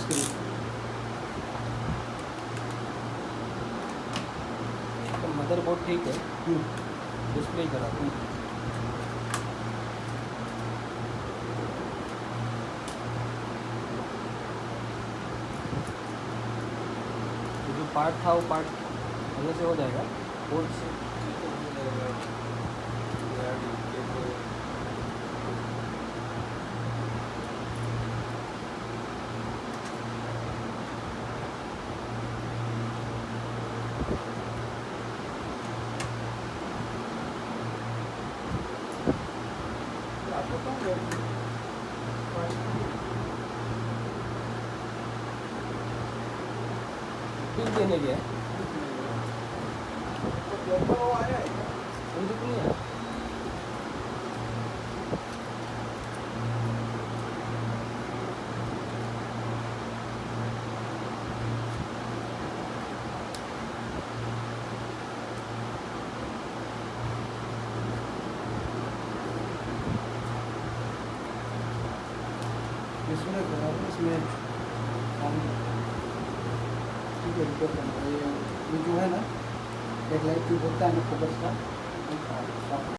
Screen तो motherboard ठीक है, डिस्प्ले खराब है। तो जो पार्ट था वो पार्ट अलग से हो जाएगा बोर्ड से। बिल देने गया मुझे तो नहीं है। इसमें करा दो, इसमें ठीक है, रिपेयर करना है। ये जो है ना, एक लाइट ट्यूब होता है ना फोकस का,